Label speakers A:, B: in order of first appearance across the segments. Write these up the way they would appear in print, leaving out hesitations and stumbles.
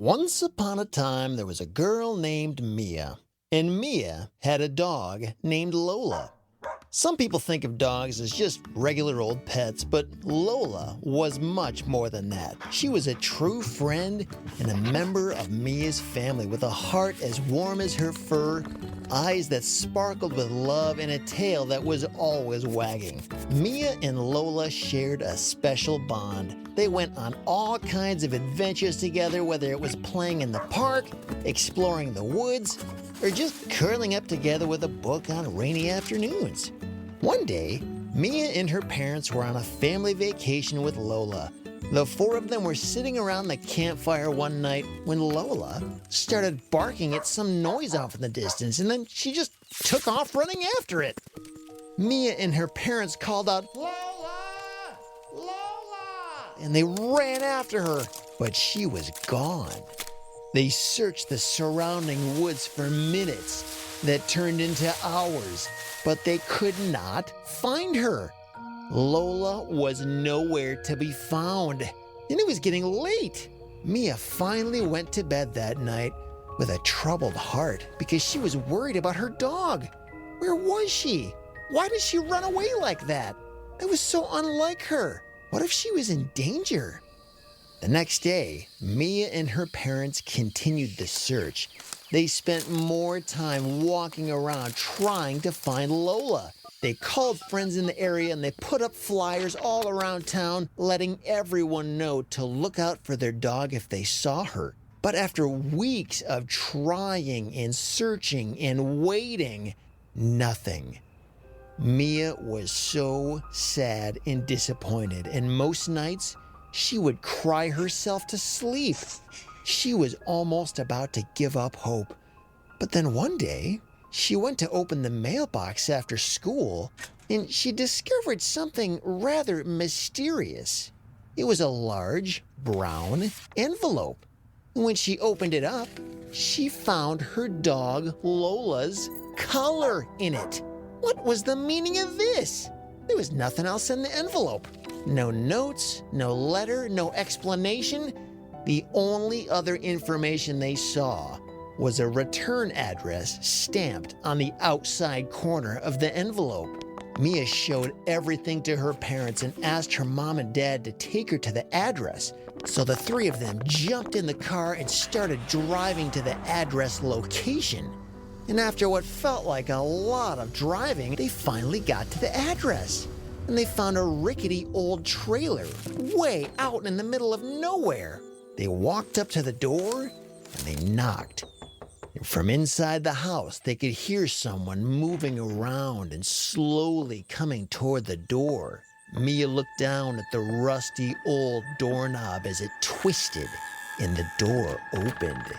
A: Once upon a time, there was a girl named Mia, and Mia had a dog named Lola. Some people think of dogs as just regular old pets, but Lola was much more than that. She was a true friend and a member of Mia's family with a heart as warm as her fur, eyes that sparkled with love, and a tail that was always wagging. Mia and Lola shared a special bond. They went on all kinds of adventures together, whether it was playing in the park, exploring the woods, or just curling up together with a book on rainy afternoons. One day, Mia and her parents were on a family vacation with Lola. The four of them were sitting around the campfire one night when Lola started barking at some noise off in the distance, and then she just took off running after it. Mia and her parents called out, "Lola! Lola!" and they ran after her, but she was gone. They searched the surrounding woods for minutes that turned into hours, but they could not find her. Lola was nowhere to be found, and it was getting late. Mia finally went to bed that night with a troubled heart because she was worried about her dog. Where was she? Why did she run away like that? That was so unlike her. What if she was in danger? The next day, Mia and her parents continued the search. They spent more time walking around trying to find Lola. They called friends in the area and they put up flyers all around town, letting everyone know to look out for their dog if they saw her. But after weeks of trying and searching and waiting, nothing. Mia was so sad and disappointed, and most nights, she would cry herself to sleep. She was almost about to give up hope. But then one day, she went to open the mailbox after school, and she discovered something rather mysterious. It was a large, brown envelope. When she opened it up, she found her dog Lola's collar in it. What was the meaning of this? There was nothing else in the envelope. No notes, no letter, no explanation. The only other information they saw was a return address stamped on the outside corner of the envelope. Mia showed everything to her parents and asked her mom and dad to take her to the address. So the three of them jumped in the car and started driving to the address location. And after what felt like a lot of driving, they finally got to the address. And they found a rickety old trailer way out in the middle of nowhere. They walked up to the door and they knocked. And from inside the house, they could hear someone moving around and slowly coming toward the door. Mia looked down at the rusty old doorknob as it twisted and the door opened.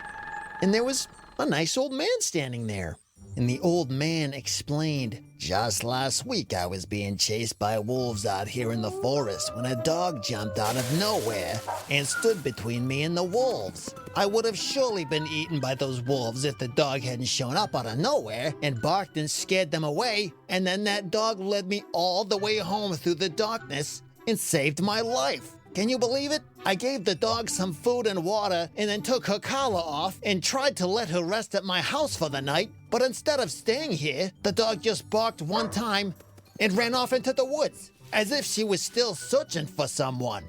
A: And there was a nice old man standing there. And the old man explained, "Just last week I was being chased by wolves out here in the forest when a dog jumped out of nowhere and stood between me and the wolves. I would have surely been eaten by those wolves if the dog hadn't shown up out of nowhere and barked and scared them away, and then that dog led me all the way home through the darkness and saved my life. Can you believe it? I gave the dog some food and water and then took her collar off and tried to let her rest at my house for the night. But instead of staying here, the dog just barked one time and ran off into the woods, as if she was still searching for someone."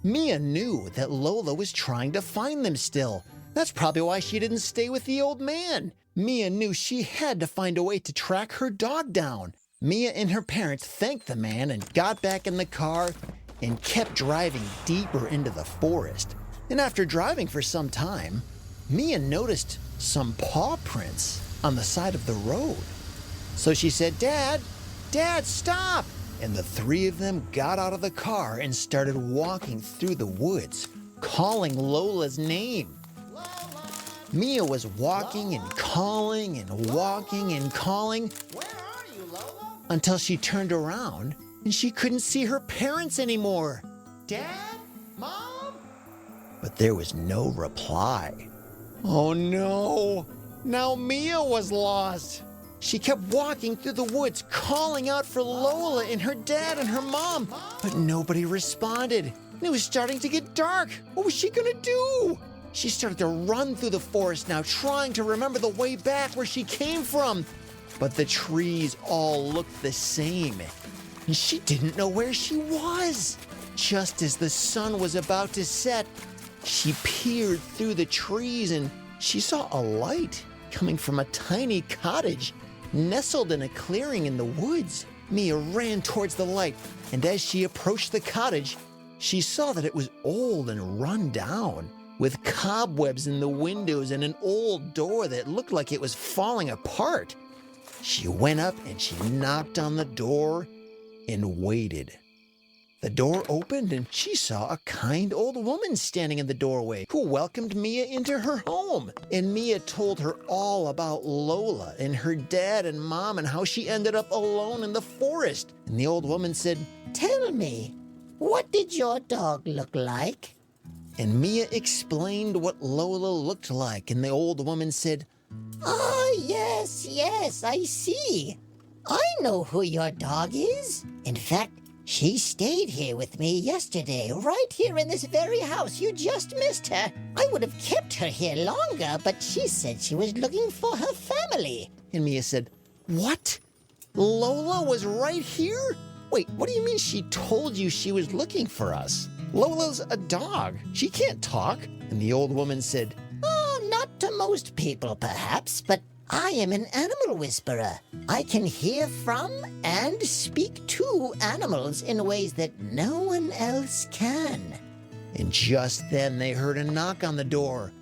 A: Mia knew that Lola was trying to find them still. That's probably why she didn't stay with the old man. Mia knew she had to find a way to track her dog down. Mia and her parents thanked the man and got back in the car and kept driving deeper into the forest. And after driving for some time, Mia noticed some paw prints on the side of the road. So she said, Dad, stop!" And the three of them got out of the car and started walking through the woods, calling Lola's name. Lola! Mia was walking and calling and walking and calling. "Where are you, Lola?" Until she turned around and she couldn't see her parents anymore. "Dad? Mom?" But there was no reply. Oh no! Now Mia was lost. She kept walking through the woods, calling out for Lola and her dad and her mom, but nobody responded. It was starting to get dark. What was she gonna do? She started to run through the forest now, trying to remember the way back where she came from. But the trees all looked the same, and she didn't know where she was. Just as the sun was about to set, she peered through the trees and she saw a light coming from a tiny cottage nestled in a clearing in the woods. Mia ran towards the light, and as she approached the cottage, she saw that it was old and run down, with cobwebs in the windows and an old door that looked like it was falling apart. She went up and she knocked on the door and waited. The door opened and she saw a kind old woman standing in the doorway who welcomed Mia into her home. And Mia told her all about Lola and her dad and mom and how she ended up alone in the forest. And the old woman said,
B: "Tell me, what did your dog look like?"
A: And Mia explained what Lola looked like, and the old woman said,
B: "Oh, yes, I see. I know who your dog is. In fact, she stayed here with me yesterday, right here in this very house. You just missed her. I would have kept her here longer, but she said she was looking for her family."
A: And Mia said, "What? Lola was right here? Wait, what do you mean she told you she was looking for us? Lola's a dog. She can't talk." And the old woman said,
B: "Oh, not to most people, perhaps, but I am an animal whisperer. I can hear from and speak to animals in ways that no one else can."
A: And just then they heard a knock on the door.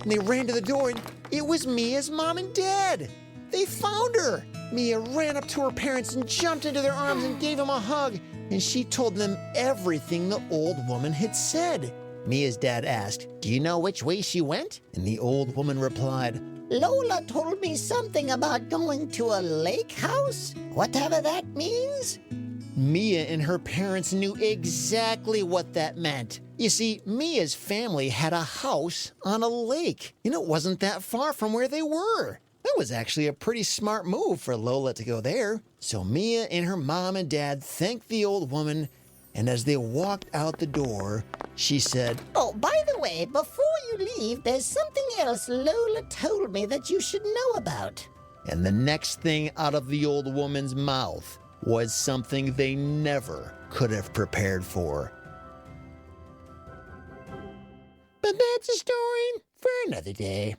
A: And they ran to the door, and it was Mia's mom and dad. They found her. Mia ran up to her parents and jumped into their arms and gave them a hug. And she told them everything the old woman had said. Mia's dad asked, "Do you know which way she went?" And the old woman replied,
B: "Lola told me something about going to a lake house, whatever that means."
A: Mia and her parents knew exactly what that meant. You see, Mia's family had a house on a lake, and it wasn't that far from where they were. That was actually a pretty smart move for Lola to go there. So Mia and her mom and dad thanked the old woman, and as they walked out the door, she said,
B: "Oh, by the way, before you leave, there's something else Lola told me that you should know about."
A: And the next thing out of the old woman's mouth was something they never could have prepared for. But that's a story for another day.